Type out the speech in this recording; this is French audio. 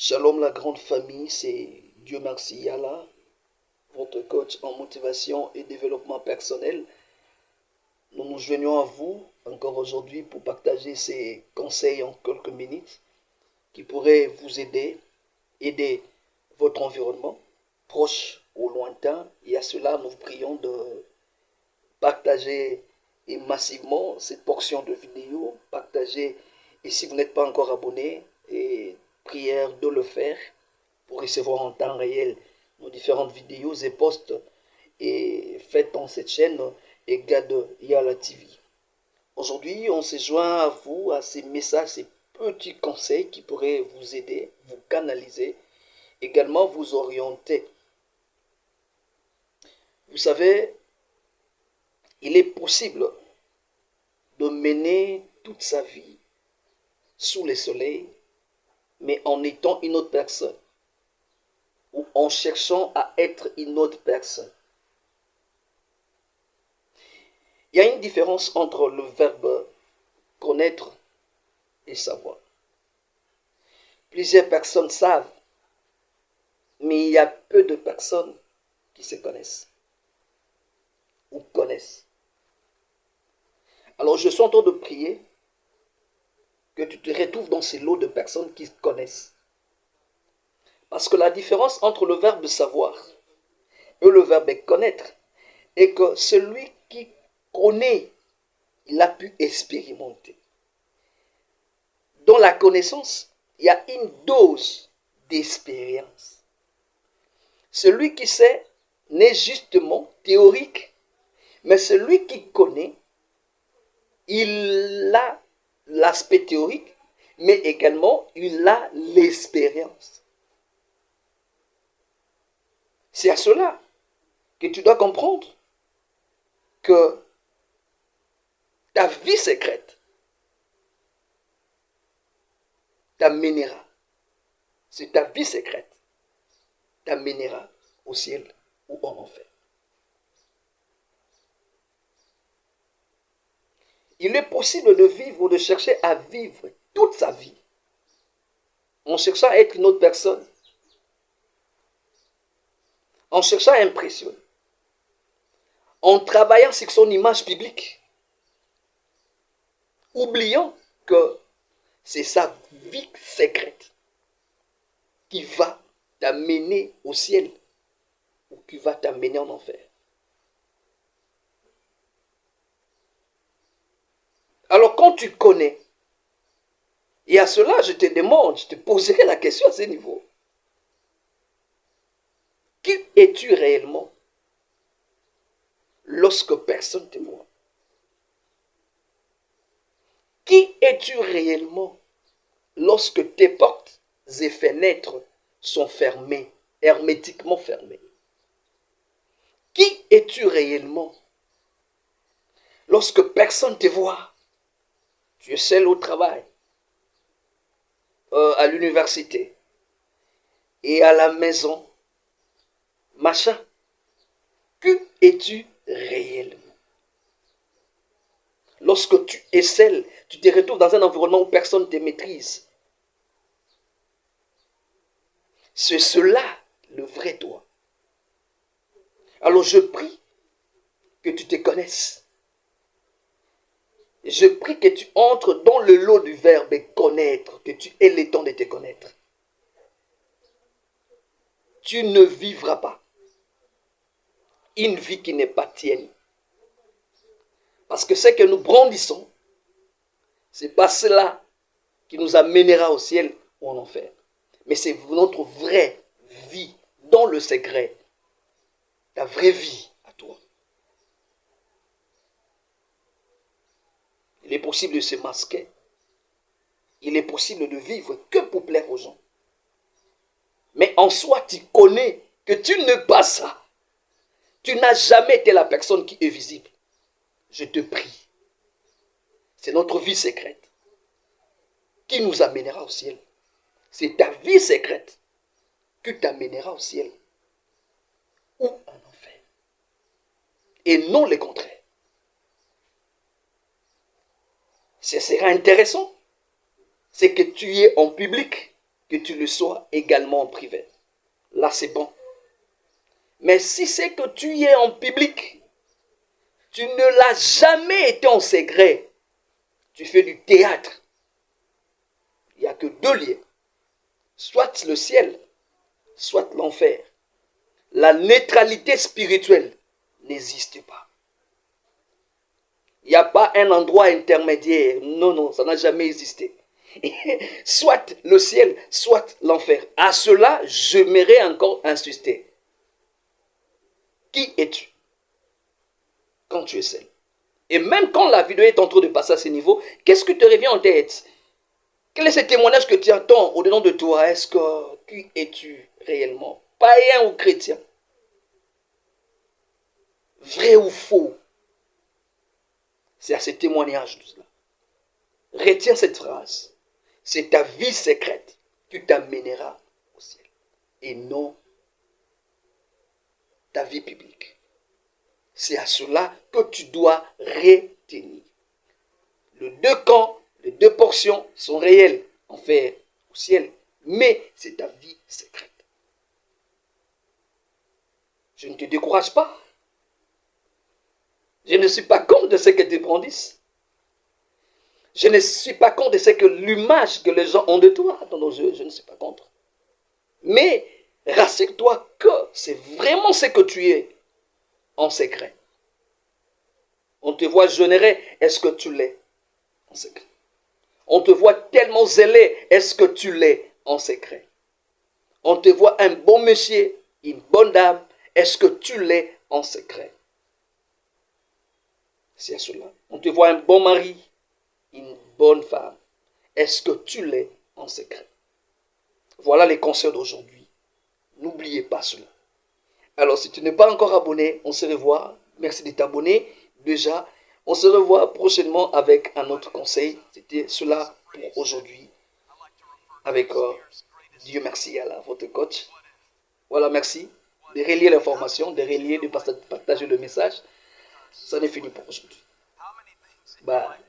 Shalom la grande famille, c'est Dieu merci Yala, votre coach en motivation et développement personnel. Nous nous joignons à vous encore aujourd'hui pour partager ces conseils en quelques minutes qui pourraient vous aider votre environnement, proche ou lointain. Et à cela, nous vous prions de partager massivement cette portion de vidéo, partager, et si vous n'êtes pas encore abonné, et prière de le faire pour recevoir en temps réel nos différentes vidéos et posts et faites dans cette chaîne et Gad Yala TV. Aujourd'hui, on se joint à vous, à ces messages, ces petits conseils qui pourraient vous aider, vous canaliser, également vous orienter. Vous savez, il est possible de mener toute sa vie sous le soleil, mais en étant une autre personne, ou en cherchant à être une autre personne. Il y a une différence entre le verbe connaître et savoir. Plusieurs personnes savent, mais il y a peu de personnes qui se connaissent ou connaissent. Alors je suis en train de prier que tu te retrouves dans ces lots de personnes qui connaissent. Parce que la différence entre le verbe savoir et le verbe connaître est que celui qui connaît, il a pu expérimenter. Dans la connaissance, il y a une dose d'expérience. Celui qui sait n'est justement théorique, mais celui qui connaît, il a l'aspect théorique, mais également il a l'expérience. C'est à cela que tu dois comprendre que ta vie secrète t'amènera, c'est ta vie secrète t'amènera au ciel ou en enfer. Il est possible de vivre ou de chercher à vivre toute sa vie en cherchant à être une autre personne, en cherchant à impressionner, en travaillant sur son image publique, oubliant que c'est sa vie secrète qui va t'amener au ciel ou qui va t'amener en enfer. Alors quand tu connais, et à cela je te demande, je te poserai la question à ce niveau. Qui es-tu réellement lorsque personne ne te voit? Qui es-tu réellement lorsque tes portes et fenêtres sont fermées, hermétiquement fermées? Qui es-tu réellement lorsque personne ne te voit? Tu es seul au travail, à l'université et à la maison, machin. Qui es-tu réellement? Lorsque tu es seul, tu te retrouves dans un environnement où personne ne te maîtrise. C'est cela le vrai toi. Alors je prie que tu te connaisses. Je prie que tu entres dans le lot du verbe connaître, que tu aies le temps de te connaître. Tu ne vivras pas une vie qui n'est pas tienne. Parce que ce que nous brandissons, ce n'est pas cela qui nous amènera au ciel ou en enfer. Mais c'est notre vraie vie, dans le secret. Ta vraie vie à toi. Il est possible de se masquer. Il est possible de vivre que pour plaire aux gens. Mais en soi, tu connais que tu n'es pas ça. Tu n'as jamais été la personne qui est visible. Je te prie. C'est notre vie secrète qui nous amènera au ciel. C'est ta vie secrète qui t'amènera au ciel ou en enfer. Et non le contraire. Ce sera intéressant. C'est que tu es en public que tu le sois également en privé. Là, c'est bon. Mais si c'est que tu y es en public, tu ne l'as jamais été en secret, tu fais du théâtre, il n'y a que deux lieux, soit le ciel, soit l'enfer. La neutralité spirituelle n'existe pas. Il n'y a pas un endroit intermédiaire. Non, non, ça n'a jamais existé. Soit le ciel, soit l'enfer. À cela, j'aimerais encore insister. Qui es-tu quand tu es seul? Et même quand la vidéo est en train de passer à ce niveau, qu'est-ce qui te revient en tête? Quel est ce témoignage que tu attends au-dedans de toi? Est-ce que qui es-tu réellement? Païen ou chrétien? Vrai ou faux? C'est à ce témoignage tout cela. Retiens cette phrase. C'est ta vie secrète qui t'amènera au ciel. Et non ta vie publique. C'est à cela que tu dois retenir. Les deux camps, les deux portions sont réelles, enfer au ciel. Mais c'est ta vie secrète. Je ne te décourage pas. Je ne suis pas contre de ce que tu brandisses. Je ne suis pas contre de ce que l'image que les gens ont de toi. Attends, je ne suis pas contre. Mais rassure-toi que c'est vraiment ce que tu es en secret. On te voit généré, est-ce que tu l'es en secret? On te voit tellement zélé, est-ce que tu l'es en secret? On te voit un bon monsieur, une bonne dame, est-ce que tu l'es en secret? C'est à cela. On te voit un bon mari, une bonne femme, est-ce que tu l'es en secret? Voilà les conseils d'aujourd'hui. N'oubliez pas cela. Alors, si tu n'es pas encore abonné, on se revoit. Merci de t'abonner. Déjà, on se revoit prochainement avec un autre conseil. C'était cela pour aujourd'hui. Avec Dieu merci à votre coach. Voilà, merci de relier l'information, de relier, de partager le message. Ça n'est fini pour aujourd'hui. Bye.